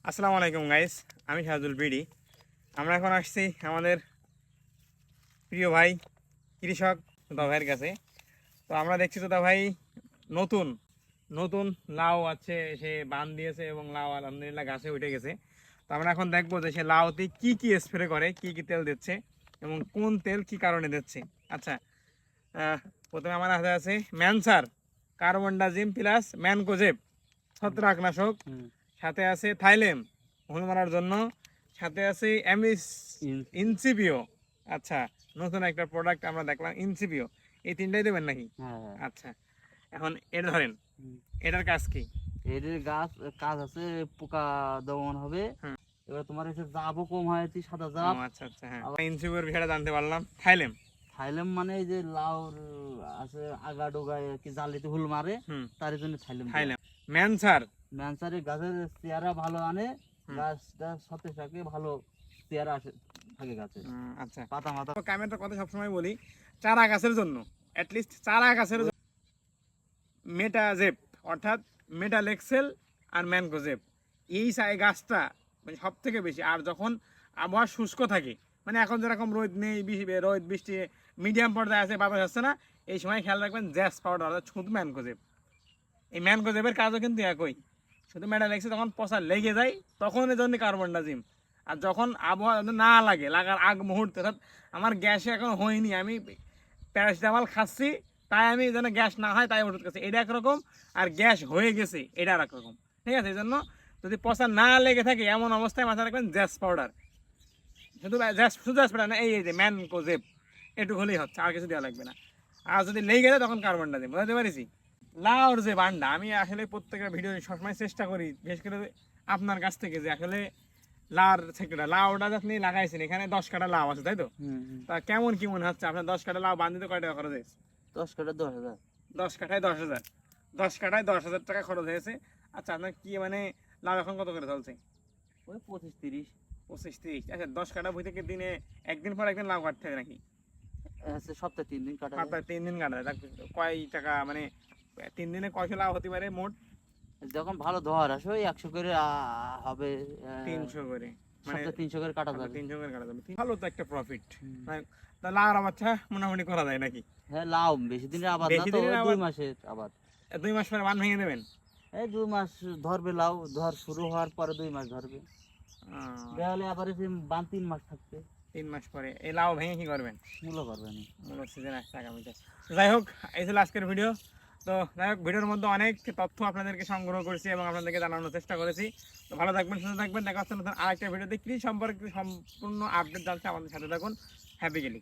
আসসালামু আলাইকুম গাইস, আমি শাহজুল বিডি। আমরা এখন আসছি আমাদের প্রিয় ভাই কৃষক দাদা ভাইয়ের কাছে। তো আমরা দেখছি দাদা ভাই নতুন নতুন লাউ আছে, সে বান দিয়েছে এবং লাউ আলহামদুলিল্লাহ গাছে উঠে গেছে। তো আমরা এখন দেখবো যে সে লাউতে কি কি স্প্রে করে, কি কি তেল দিচ্ছে এবং কোন তেল কি কারণে দিচ্ছে। আচ্ছা, প্রথমে আমার হাতে আছে ম্যানসার কার্বনডাজিম প্লাস ম্যানকোজেব ছত্রাকনাশক, সাথে আছে থাইলেম হুল মারার জন্য, সাথে আছে এমিস ইনসিপিও। আচ্ছা, নতুন একটা প্রোডাক্ট আমরা দেখলাম ইনসিপিও। এই তিনটাই দেবেন নাকি? আচ্ছা, এখন এটা ধরেন, এটার কাজ কি? এর গাছ কাজ আছে, পোকা দমন হবে। এবার তোমার এসে জাবও কম হয়, সাদা জাব। আচ্ছা আচ্ছা, হ্যাঁ, ইনসিপিওর বিষয়টা জানতে পারলাম। থাইলেম থাইলেম মানে এই যে লাউর আছে আগা ডোগায় কি জালিতে হুল মারে, তার জন্য থাইলেম। থাইলেম ম্যানসার ম্যানসারে গাছের চেহারা ভালো আনে, গাছটা সাথে সাথে ভালো চেহারা আসে থাকে গাছে। আচ্ছা, পাতা মাথা কামেন্টের কথা সবসময় বলি, চারা গাছের জন্য অ্যাটলিস্ট চারা গাছের জন্য মেটাজেপ অর্থাৎ মেটালেক্সেল আর ম্যানকোজেব, এই গাছটা মানে সব থেকে বেশি। আর যখন আবহাওয়া শুষ্ক থাকে, মানে এখন যেরকম রোদ নেই, রোদ বৃষ্টি মিডিয়াম পর্যায়ে আছে, বাতাস আসছে না, এই সময় খেয়াল রাখবেন জ্যাস পাউডার অর্থাৎ শুধু ম্যানকোজেব। এই ম্যানকোজেবের কাজও কিন্তু একই, শুধু মেটালেক্সে যখন পচা লেগে যায় তখন এই জন্য কার্বনডাজিম। আর যখন আবহাওয়া না লাগে, লাগার আগ মুহূর্তে, অর্থাৎ আমার গ্যাসে এখন হয়নি, আমি প্যারাসিটামল খাচ্ছি, তাই আমি যেন গ্যাস না হয় তাই ওষুধ খাচ্ছি, এটা একরকম। আর গ্যাস হয়ে গেছে এটা আর একরকম, ঠিক আছে? এই জন্য যদি পচা না লেগে থাকে এমন অবস্থায় মাথায় রাখবেন জ্যাস পাউডার, শুধু জ্যাস পাউডার না, এই যে ম্যানকোজেব, এটুকু হলেই হচ্ছে, আর কিছু দেওয়া লাগবে না। আর যদি লেগে যায় তখন কার্বনডাজিম। বুঝতে পারিছি? লাউর যে বান্ডা, আমি আসলে প্রত্যেকের ভিডিও সবসময় চেষ্টা করি, বিশেষ করে আপনার কাছ থেকে, যে আসলে লাউর সেক্টরটা, লাউটা আপনি লাগাইছেন, এখানে 10 কাঠা লাউ আছে তাই তো? তা কেমন কি মনে হচ্ছে আপনার 10 কাঠা লাউ বান্ধিতে কয় টাকা খরচ হয়েছে? 10 কাঠা 10,000। 10 কাঠায় 10,000, 10 কাঠায় 10,000 টাকা খরচ হয়েছে। আচ্ছা, আপনার কি মানে লাউ এখন কত করে চলছে? ওই 25-30। 25-30। আচ্ছা, 10 কাঠা বই থেকে দিনে একদিন পর একদিন লাউ কাটতে হবে নাকি? সপ্তাহে 3 দিন কাটা। সপ্তাহে 3 দিন কাটা যায়। কয় টাকা মানে 3 দিনে কয়শো লাউ হতে পারে মোট? যখন ভালো ধোয়ার আসে ওই 100 করে হবে। 300 করে, মানে 300 করে কাটা যাবে। 300 করে কাটা যাবে। ভালো তো একটা প্রফিট। তা লাউর আবাদটা মোটামুটি করা যায় নাকি? হ্যাঁ, লাউ বেশি দিনের আবাদ না তো, 2 মাসের আবাদ। 2 মাস পরে বান ভেঙে দেবেন? এই 2 মাস ধরবে, লাউ ধর শুরু হওয়ার পরে 2 মাস ধরবে। তাহলে আবার বান 3 মাস থাকবে। 3 মাস পরে এই লাউ ভেঙে কি করবেন? মূল্য করবে না, মূল সিজন আসছে আগামীতে। যাই হোক, এই ছিল আজকের ভিডিও। তো যাই হোক, ভিডিওর মধ্যে অনেক তথ্য আপনাদেরকে সংগ্রহ করেছি এবং আপনাদেরকে জানানোর চেষ্টা করেছি। তো ভালো থাকবেন, সুস্থ থাকবেন, দেখা হচ্ছে নতুন আরেকটা ভিডিওতে কৃষি সম্পর্কে সম্পূর্ণ আপডেট জানতে আমাদের সাথে থাকুন। হ্যাপি গেলি।